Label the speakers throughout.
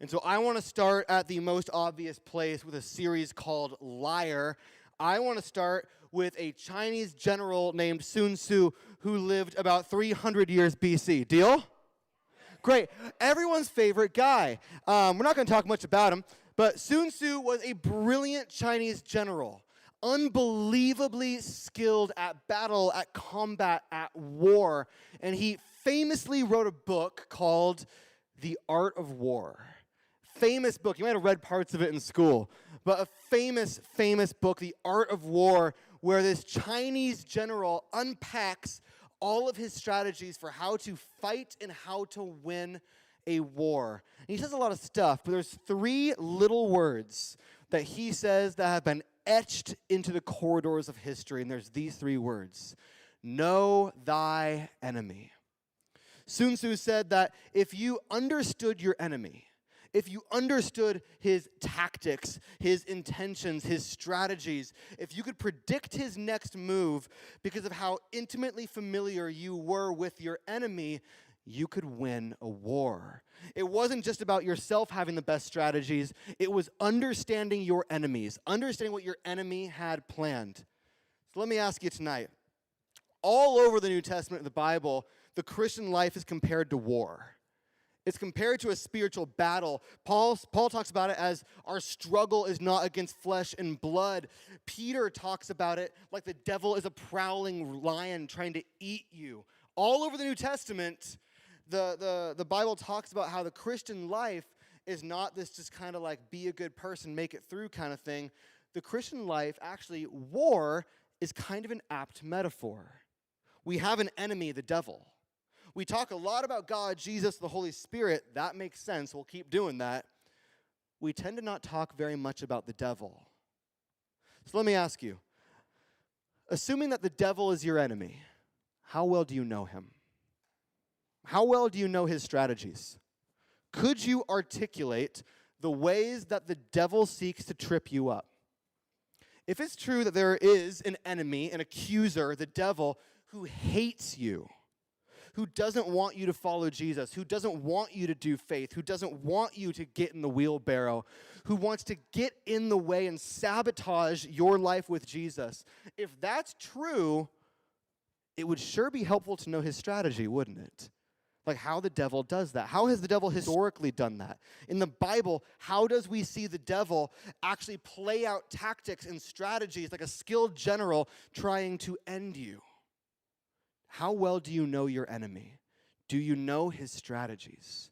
Speaker 1: And so I want to start at the most obvious place with a series called Liar. I want to start with a Chinese general named Sun Tzu who lived about 300 years BC. Deal? Great. Everyone's favorite guy. We're not going to talk much about him, but Sun Tzu was a brilliant Chinese general, unbelievably skilled at battle, at combat, at war. And he famously wrote a book called The Art of War. Famous book. You might have read parts of it in school, but a famous, famous book, The Art of War, where this Chinese general unpacks all of his strategies for how to fight and how to win a war. And he says a lot of stuff, but there's three little words that he says that have been etched into the corridors of history, and there's these three words: know thy enemy. Sun Tzu said that if you understood your enemy, if you understood his tactics, his intentions, his strategies, if you could predict his next move because of how intimately familiar you were with your enemy, you could win a war. It wasn't just about yourself having the best strategies. It was understanding your enemies, understanding what your enemy had planned. So let me ask you tonight. All over the New Testament of the Bible, the Christian life is compared to war. It's compared to a spiritual battle. Paul talks about it as our struggle is not against flesh and blood. Peter talks about it like the devil is a prowling lion trying to eat you. All over the New Testament, the Bible talks about how the Christian life is not this just kind of like be a good person, make it through kind of thing. The Christian life, actually, war is kind of an apt metaphor. We have an enemy, the devil. We talk a lot about God, Jesus, the Holy Spirit. That makes sense. We'll keep doing that. We tend to not talk very much about the devil. So let me ask you, assuming that the devil is your enemy, how well do you know him? How well do you know his strategies? Could you articulate the ways that the devil seeks to trip you up? If it's true that there is an enemy, an accuser, the devil, who hates you, who doesn't want you to follow Jesus, who doesn't want you to do faith, who doesn't want you to get in the wheelbarrow, who wants to get in the way and sabotage your life with Jesus. If that's true, it would sure be helpful to know his strategy, wouldn't it? Like how the devil does that. How has the devil historically done that? In the Bible, how does we see the devil actually play out tactics and strategies like a skilled general trying to end you? How well do you know your enemy? Do you know his strategies?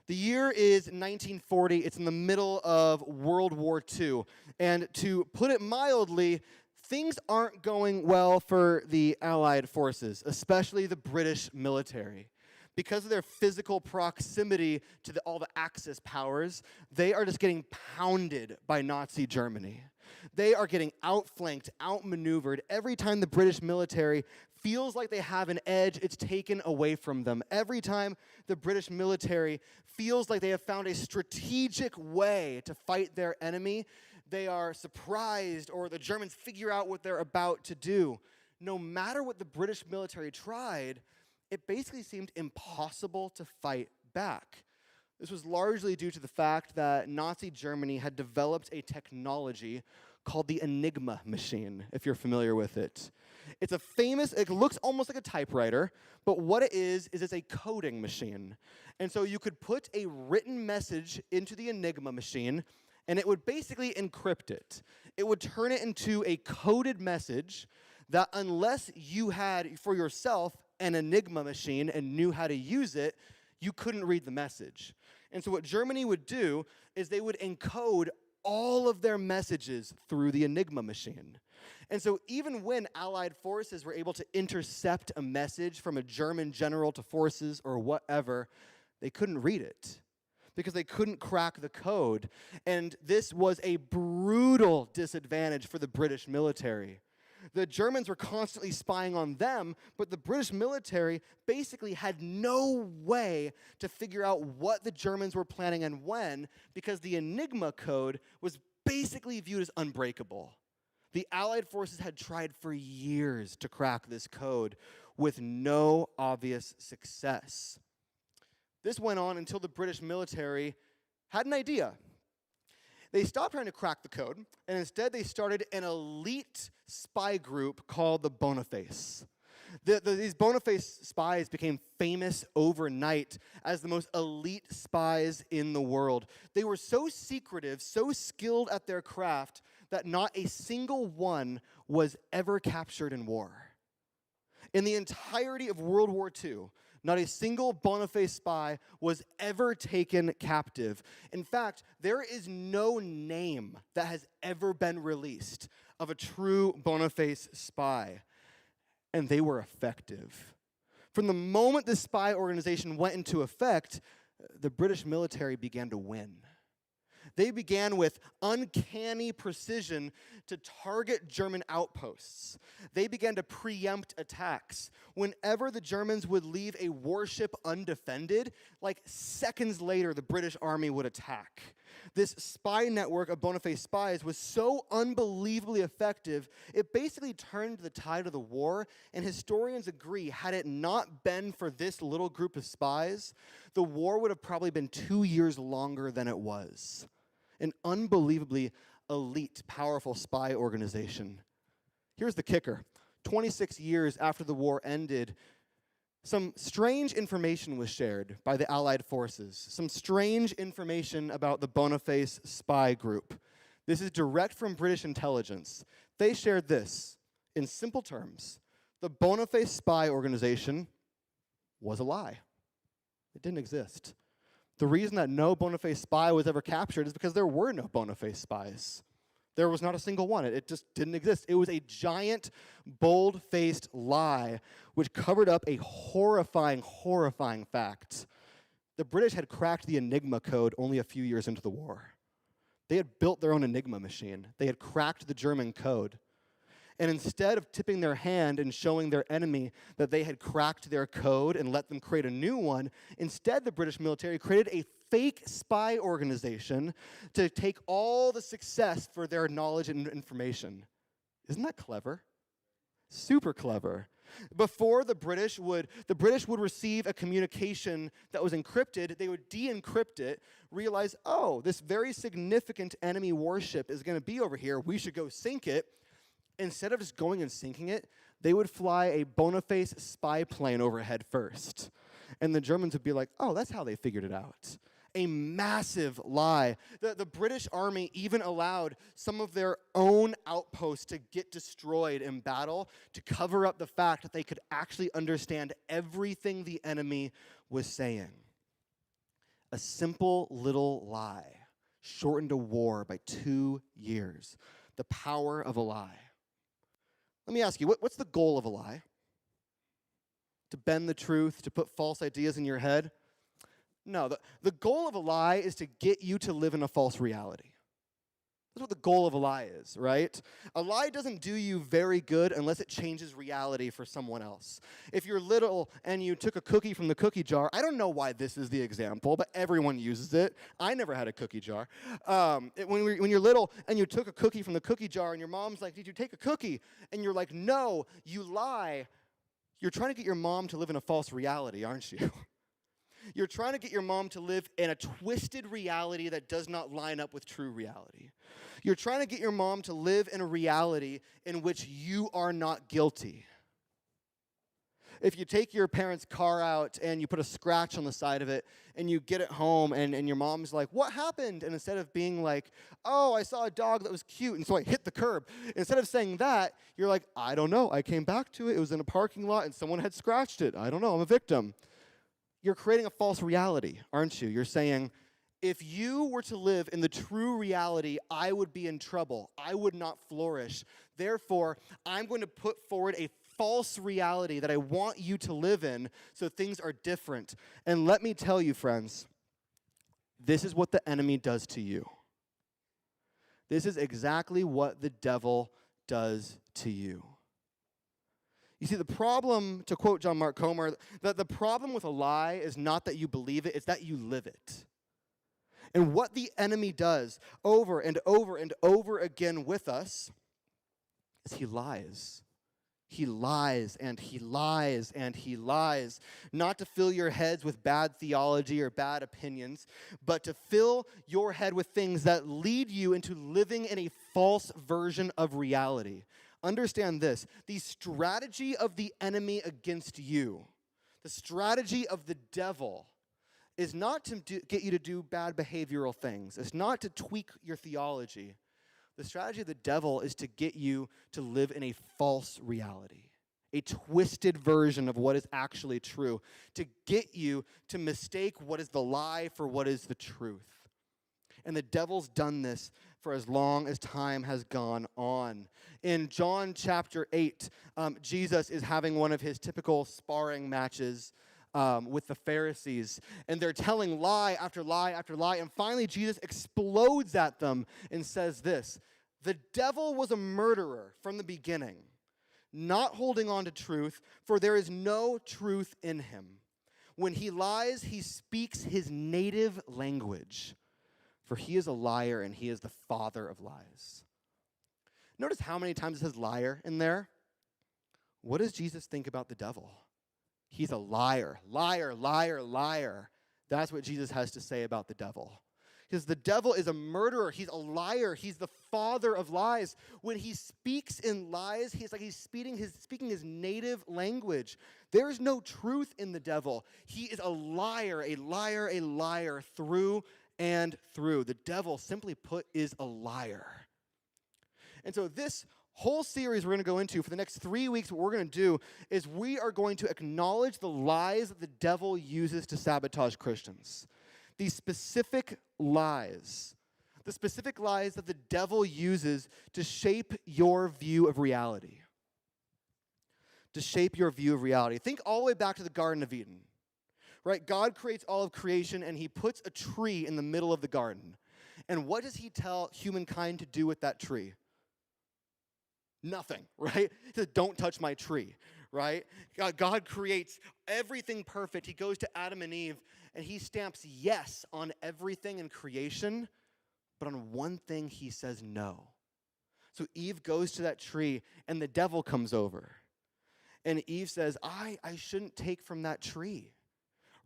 Speaker 1: The year is 1940. It's in the middle of World War II. And to put it mildly, things aren't going well for the Allied forces, especially the British military. Because of their physical proximity to all the Axis powers, they are just getting pounded by Nazi Germany. They are getting outflanked, outmaneuvered. Every time the British military feels like they have an edge, it's taken away from them. Every time the British military feels like they have found a strategic way to fight their enemy, they are surprised, or the Germans figure out what they're about to do. No matter what the British military tried, it basically seemed impossible to fight back. This was largely due to the fact that Nazi Germany had developed a technology called the Enigma machine, if you're familiar with it. It looks almost like a typewriter, but what it is it's a coding machine. And so you could put a written message into the Enigma machine, and it would basically encrypt it. It would turn it into a coded message that unless you had, for yourself, an Enigma machine and knew how to use it, you couldn't read the message. And so what Germany would do is they would encode all of their messages through the Enigma machine. And so even when Allied forces were able to intercept a message from a German general to forces or whatever, they couldn't read it because they couldn't crack the code. And this was a brutal disadvantage for the British military. The Germans were constantly spying on them, but the British military basically had no way to figure out what the Germans were planning and when, because the Enigma code was basically viewed as unbreakable. The Allied forces had tried for years to crack this code with no obvious success. This went on until the British military had an idea. They stopped trying to crack the code, and instead they started an elite spy group called the Boniface. These Boniface spies became famous overnight as the most elite spies in the world. They were so secretive, so skilled at their craft, that not a single one was ever captured in war. In the entirety of World War II, not a single Boniface spy was ever taken captive. In fact, there is no name that has ever been released of a true Boniface spy. And they were effective. From the moment the spy organization went into effect, the British military began to win. They began with uncanny precision to target German outposts. They began to preempt attacks. Whenever the Germans would leave a warship undefended, like seconds later, the British army would attack. This spy network of Boniface spies was so unbelievably effective, it basically turned the tide of the war, and historians agree, had it not been for this little group of spies, the war would have probably been 2 years longer than it was. An unbelievably elite, powerful spy organization. Here's the kicker. 26 years after the war ended, some strange information was shared by the Allied forces. Some strange information about the Boniface spy group. This is direct from British intelligence. They shared this in simple terms. The Boniface spy organization was a lie. It didn't exist. The reason that no Boniface spy was ever captured is because there were no Boniface spies. There was not a single one. It just didn't exist. It was a giant, bold-faced lie which covered up a horrifying, horrifying fact. The British had cracked the Enigma code only a few years into the war. They had built their own Enigma machine. They had cracked the German code. And instead of tipping their hand and showing their enemy that they had cracked their code and let them create a new one, instead the British military created a fake spy organization to take all the success for their knowledge and information. Isn't that clever? Super clever. Before the British would receive a communication that was encrypted, they would de-encrypt it, realize, oh, this very significant enemy warship is going to be over here, we should go sink it. Instead of just going and sinking it, they would fly a Boniface spy plane overhead first. And the Germans would be like, oh, that's how they figured it out. A massive lie. The British Army even allowed some of their own outposts to get destroyed in battle to cover up the fact that they could actually understand everything the enemy was saying. A simple little lie shortened a war by 2 years. The power of a lie. Let me ask you, what's the goal of a lie? To bend the truth, to put false ideas in your head? No, the goal of a lie is to get you to live in a false reality. That's what the goal of a lie is, right? A lie doesn't do you very good unless it changes reality for someone else. If you're little and you took a cookie from the cookie jar, I don't know why this is the example, but everyone uses it. I never had a cookie jar. When you're little and you took a cookie from the cookie jar and your mom's like, did you take a cookie? And you're like, no, you lie. You're trying to get your mom to live in a false reality, aren't you? You're trying to get your mom to live in a twisted reality that does not line up with true reality. You're trying to get your mom to live in a reality in which you are not guilty. If you take your parents' car out and you put a scratch on the side of it and you get it home and your mom's like, what happened? And instead of being like, oh, I saw a dog that was cute and so I hit the curb. Instead of saying that, you're like, I don't know. I came back to it. It was in a parking lot and someone had scratched it. I don't know. I'm a victim. You're creating a false reality, aren't you? You're saying, if you were to live in the true reality, I would be in trouble. I would not flourish. Therefore, I'm going to put forward a false reality that I want you to live in so things are different. And let me tell you, friends, this is what the enemy does to you. This is exactly what the devil does to you. You see, the problem, to quote John Mark Comer, that the problem with a lie is not that you believe it, it's that you live it. And what the enemy does over and over and over again with us is he lies. He lies and he lies and he lies, not to fill your heads with bad theology or bad opinions, but to fill your head with things that lead you into living in a false version of reality. Understand this, the strategy of the enemy against you, the strategy of the devil, is not to get you to do bad behavioral things. It's not to tweak your theology. The strategy of the devil is to get you to live in a false reality, a twisted version of what is actually true, to get you to mistake what is the lie for what is the truth. And the devil's done this for as long as time has gone on. In John chapter 8, Jesus is having one of his typical sparring matches with the Pharisees, and they're telling lie after lie after lie, and finally Jesus explodes at them and says this: the devil was a murderer from the beginning, not holding on to truth, for there is no truth in him. When he lies, he speaks his native language, for he is a liar and he is the father of lies. Notice how many times it says liar in there? What does Jesus think about the devil? He's a liar, liar, liar, liar. That's what Jesus has to say about the devil. Because the devil is a murderer. He's a liar. He's the father of lies. When he speaks in lies, he's speaking his native language. There's no truth in the devil. He is a liar, a liar, a liar through and through. The devil, simply put, is a liar. And so this whole series we're going to go into for the next 3 weeks, what we're going to do is we are going to acknowledge the lies that the devil uses to sabotage Christians. These specific lies. The specific lies that the devil uses to shape your view of reality. To shape your view of reality. Think all the way back to the Garden of Eden. Right? God creates all of creation and he puts a tree in the middle of the garden. And what does he tell humankind to do with that tree? Nothing, right? He says, don't touch my tree, right? God creates everything perfect. He goes to Adam and Eve, and he stamps yes on everything in creation, but on one thing he says no. So Eve goes to that tree, and the devil comes over. And Eve says, I shouldn't take from that tree.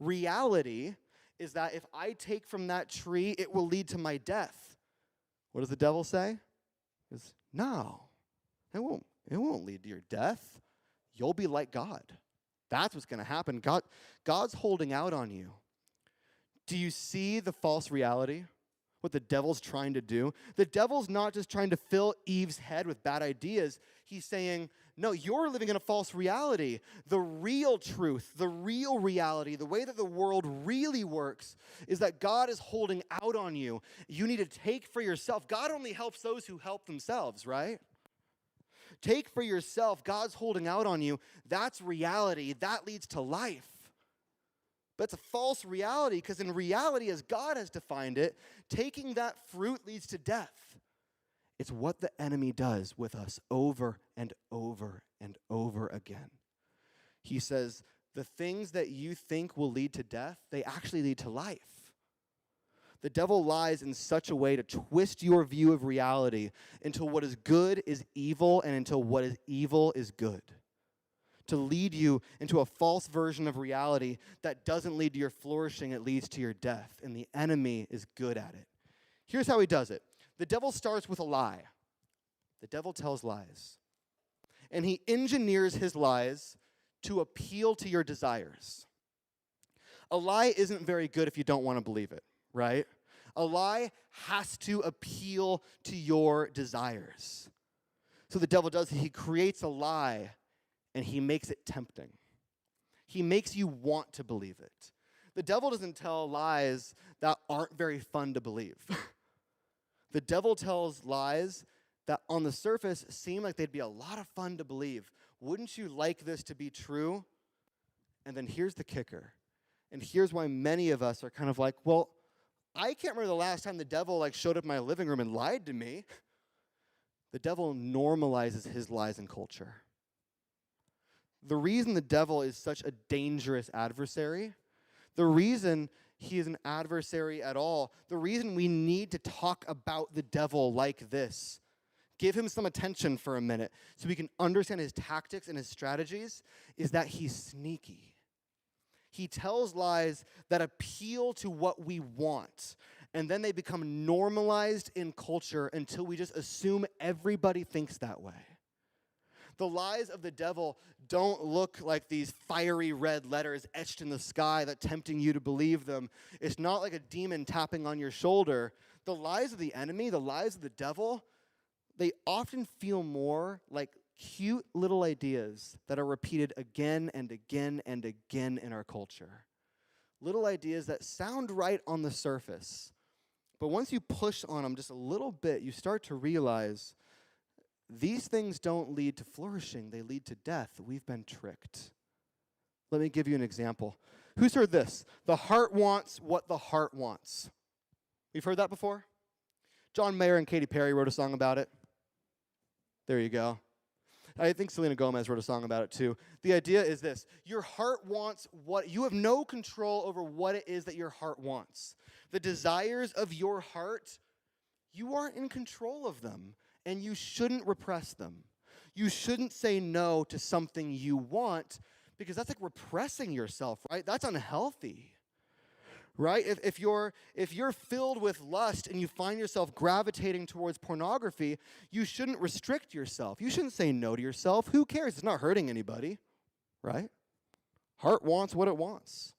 Speaker 1: Reality is that if I take from that tree, it will lead to my death. What does the devil say? He says, no. It won't lead to your death. You'll be like God. That's what's going to happen. God's holding out on you. Do you see the false reality? What the devil's trying to do? The devil's not just trying to fill Eve's head with bad ideas. He's saying, no, you're living in a false reality. The real truth, the real reality, the way that the world really works is that God is holding out on you. You need to take for yourself. God only helps those who help themselves, right? Take for yourself. God's holding out on you. That's reality. That leads to life. But it's a false reality because in reality, as God has defined it, taking that fruit leads to death. It's what the enemy does with us over and over and over again. He says, the things that you think will lead to death, they actually lead to life. The devil lies in such a way to twist your view of reality until what is good is evil and until what is evil is good. To lead you into a false version of reality that doesn't lead to your flourishing, it leads to your death. And the enemy is good at it. Here's how he does it. The devil starts with a lie. The devil tells lies. And he engineers his lies to appeal to your desires. A lie isn't very good if you don't want to believe it, right? A lie has to appeal to your desires. So the devil does, he creates a lie and he makes it tempting. He makes you want to believe it. The devil doesn't tell lies that aren't very fun to believe. The devil tells lies that on the surface seem like they'd be a lot of fun to believe. Wouldn't you like this to be true? And then here's the kicker. And here's why many of us are kind of like, well, I can't remember the last time the devil showed up in my living room and lied to me. The devil normalizes his lies in culture. The reason the devil is such a dangerous adversary, the reason he is an adversary at all, the reason we need to talk about the devil like this, give him some attention for a minute so we can understand his tactics and his strategies, is that he's sneaky. He tells lies that appeal to what we want, and then they become normalized in culture until we just assume everybody thinks that way. The lies of the devil don't look like these fiery red letters etched in the sky that tempting you to believe them. It's not like a demon tapping on your shoulder. The lies of the enemy, the lies of the devil, they often feel more like cute little ideas that are repeated again and again and again in our culture. Little ideas that sound right on the surface, but once you push on them just a little bit, you start to realize these things don't lead to flourishing, they lead to death. We've been tricked. Let me give you an example. Who's heard this? The heart wants what the heart wants. You've heard that before? John Mayer and Katy Perry wrote a song about it. There you go. I think Selena Gomez wrote a song about it too. The idea is this: your heart wants what, you have no control over what it is that your heart wants. The desires of your heart, you aren't in control of them, and you shouldn't repress them. You shouldn't say no to something you want, because that's like repressing yourself, right? That's unhealthy. Right? If you're filled with lust and you find yourself gravitating towards pornography, you shouldn't restrict yourself. You shouldn't say no to yourself. Who cares? It's not hurting anybody, right? Heart wants what it wants.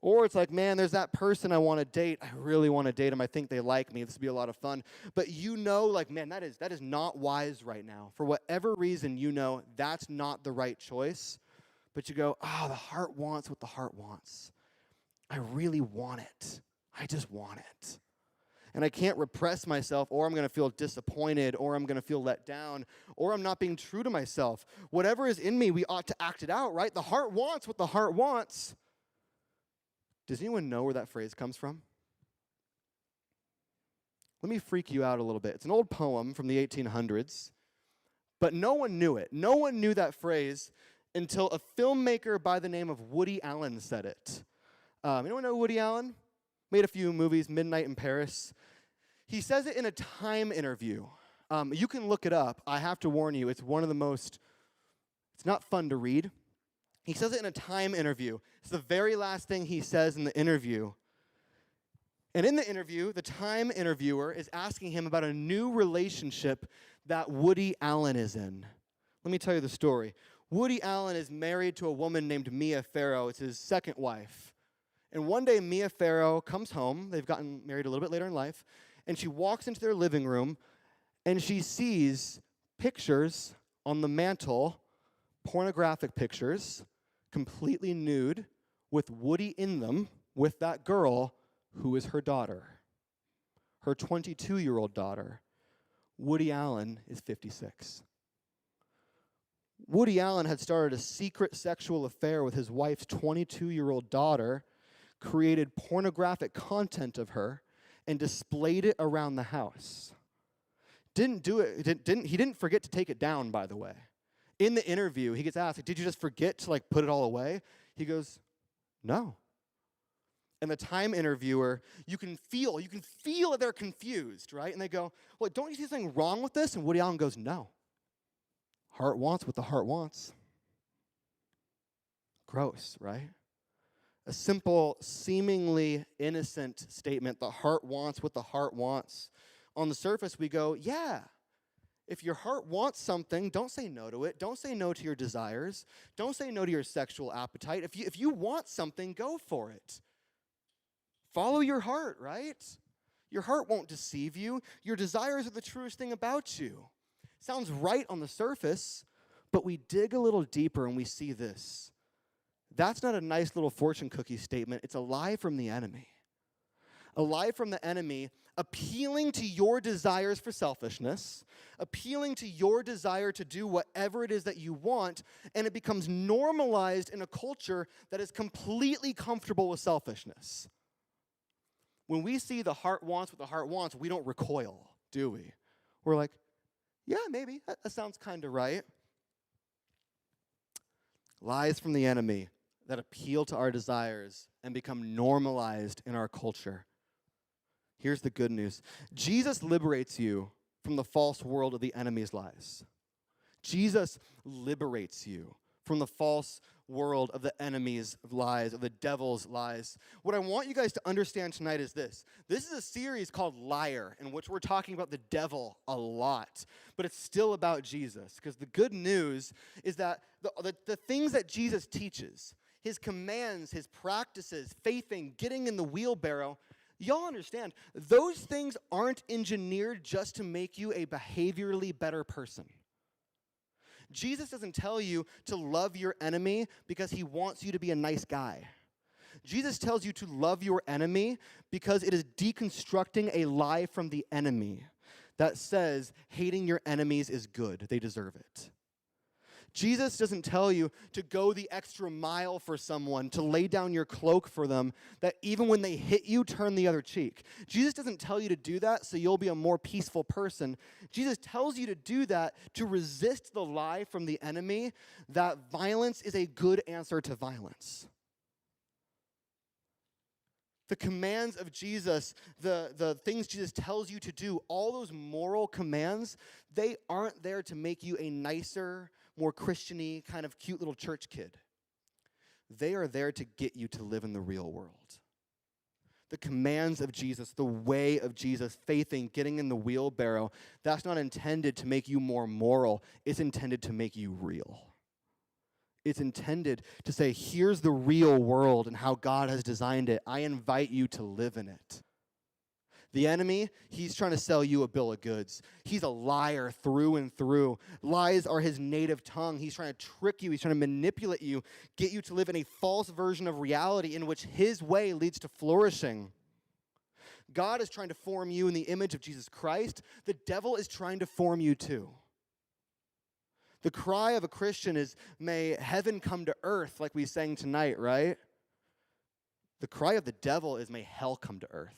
Speaker 1: Or it's like, man, there's that person I want to date. I really want to date them. I think they like me. This would be a lot of fun. But you know, like, man, that is not wise right now. For whatever reason, you know that's not the right choice. But you go, the heart wants what the heart wants. I really want it. I just want it. And I can't repress myself, or I'm going to feel disappointed, or I'm going to feel let down, or I'm not being true to myself. Whatever is in me, we ought to act it out, right? The heart wants what the heart wants. Does anyone know where that phrase comes from? Let me freak you out a little bit. It's an old poem from the 1800s, but no one knew it. No one knew that phrase until a filmmaker by the name of Woody Allen said it. Anyone know Woody Allen? Made a few movies, Midnight in Paris. He says it in a Time interview. You can look it up. I have to warn you, it's not fun to read. He says it in a Time interview. It's the very last thing he says in the interview. And in the interview, the Time interviewer is asking him about a new relationship that Woody Allen is in. Let me tell you the story. Woody Allen is married to a woman named Mia Farrow. It's his second wife. And one day, Mia Farrow comes home. They've gotten married a little bit later in life. And she walks into their living room, and she sees pictures on the mantle, pornographic pictures, completely nude, with Woody in them, with that girl who is her daughter, her 22-year-old daughter. Woody Allen is 56. Woody Allen had started a secret sexual affair with his wife's 22-year-old daughter, created pornographic content of her, and displayed it around the house. He didn't forget to take it down, by the way. In the interview, he gets asked, did you just forget to put it all away? He goes, no. And the Time interviewer, you can feel that they're confused, right? And they go, well, don't you see something wrong with this? And Woody Allen goes, no. Heart wants what the heart wants. Gross, right? A simple, seemingly innocent statement, the heart wants what the heart wants. On the surface, we go, yeah, if your heart wants something, don't say no to it. Don't say no to your desires. Don't say no to your sexual appetite. If you want something, go for it. Follow your heart, right? Your heart won't deceive you. Your desires are the truest thing about you. Sounds right on the surface, but we dig a little deeper and we see this. That's not a nice little fortune cookie statement. It's a lie from the enemy. A lie from the enemy appealing to your desires for selfishness, appealing to your desire to do whatever it is that you want, and it becomes normalized in a culture that is completely comfortable with selfishness. When we see the heart wants what the heart wants, we don't recoil, do we? We're like, yeah, maybe. That sounds kind of right. Lies from the enemy that appeal to our desires and become normalized in our culture. Here's the good news. Jesus liberates you from the false world of the enemy's lies. Jesus liberates you from the false world of the enemy's lies, of the devil's lies. What I want you guys to understand tonight is this. This is a series called Liar, in which we're talking about the devil a lot, but it's still about Jesus, because the good news is that the things that Jesus teaches, his commands, his practices, faithing, getting in the wheelbarrow, y'all understand, those things aren't engineered just to make you a behaviorally better person. Jesus doesn't tell you to love your enemy because he wants you to be a nice guy. Jesus tells you to love your enemy because it is deconstructing a lie from the enemy that says hating your enemies is good. They deserve it. Jesus doesn't tell you to go the extra mile for someone, to lay down your cloak for them, that even when they hit you, turn the other cheek. Jesus doesn't tell you to do that so you'll be a more peaceful person. Jesus tells you to do that to resist the lie from the enemy that violence is a good answer to violence. The commands of Jesus, the things Jesus tells you to do, all those moral commands, they aren't there to make you a nicer, more Christian-y, kind of cute little church kid. They are there to get you to live in the real world. The commands of Jesus, the way of Jesus, faithing, getting in the wheelbarrow, that's not intended to make you more moral. It's intended to make you real. It's intended to say, here's the real world and how God has designed it. I invite you to live in it. The enemy, he's trying to sell you a bill of goods. He's a liar through and through. Lies are his native tongue. He's trying to trick you. He's trying to manipulate you, get you to live in a false version of reality in which his way leads to flourishing. God is trying to form you in the image of Jesus Christ. The devil is trying to form you too. The cry of a Christian is, may heaven come to earth, like we sang tonight, right? The cry of the devil is, may hell come to earth.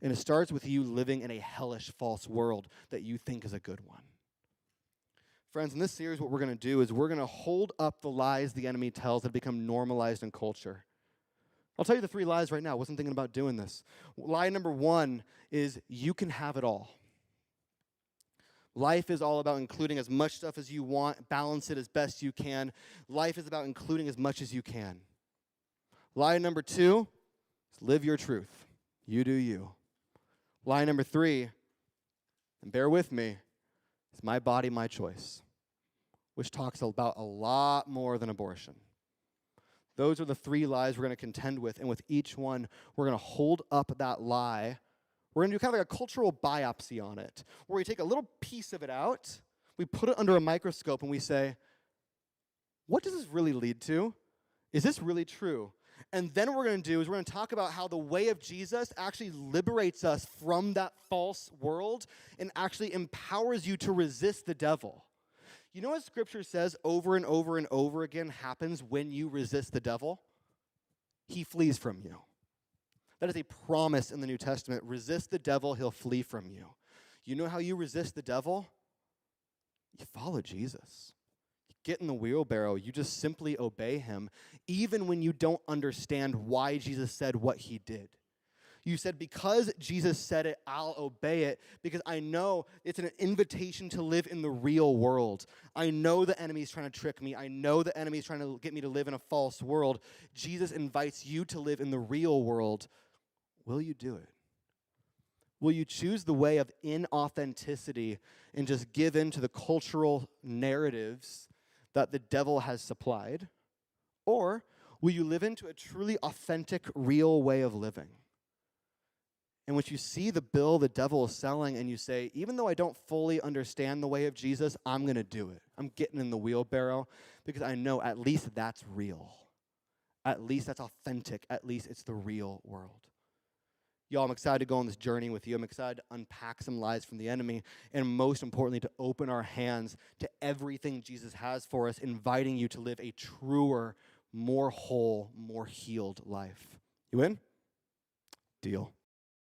Speaker 1: And it starts with you living in a hellish, false world that you think is a good one. Friends, in this series, what we're going to do is we're going to hold up the lies the enemy tells that become normalized in culture. I'll tell you the 3 lies right now. I wasn't thinking about doing this. Lie number 1 is you can have it all. Life is all about including as much stuff as you want, balance it as best you can. Life is about including as much as you can. Lie number 2 is live your truth. You do you. Lie number 3, and bear with me, is my body, my choice, which talks about a lot more than abortion. Those are the 3 lies we're going to contend with, and with each one, we're going to hold up that lie. We're going to do kind of like a cultural biopsy on it, where we take a little piece of it out, we put it under a microscope, and we say, what does this really lead to? Is this really true? And then what we're going to do is we're going to talk about how the way of Jesus actually liberates us from that false world and actually empowers you to resist the devil. You know what Scripture says over and over and over again happens when you resist the devil? He flees from you. That is a promise in the New Testament. Resist the devil, he'll flee from you. You know how you resist the devil? You follow Jesus. Get in the wheelbarrow. You just simply obey him, even when you don't understand why Jesus said what he did. You said, because Jesus said it, I'll obey it, because I know it's an invitation to live in the real world. I know the enemy's trying to trick me. I know the enemy's trying to get me to live in a false world. Jesus invites you to live in the real world. Will you do it? Will you choose the way of inauthenticity and just give in to the cultural narratives that the devil has supplied? Or will you live into a truly authentic, real way of living? In which you see the bill the devil is selling and you say, even though I don't fully understand the way of Jesus, I'm going to do it. I'm getting in the wheelbarrow because I know at least that's real. At least that's authentic. At least it's the real world. Y'all, I'm excited to go on this journey with you. I'm excited to unpack some lies from the enemy, and most importantly, to open our hands to everything Jesus has for us, inviting you to live a truer, more whole, more healed life. You in? Deal.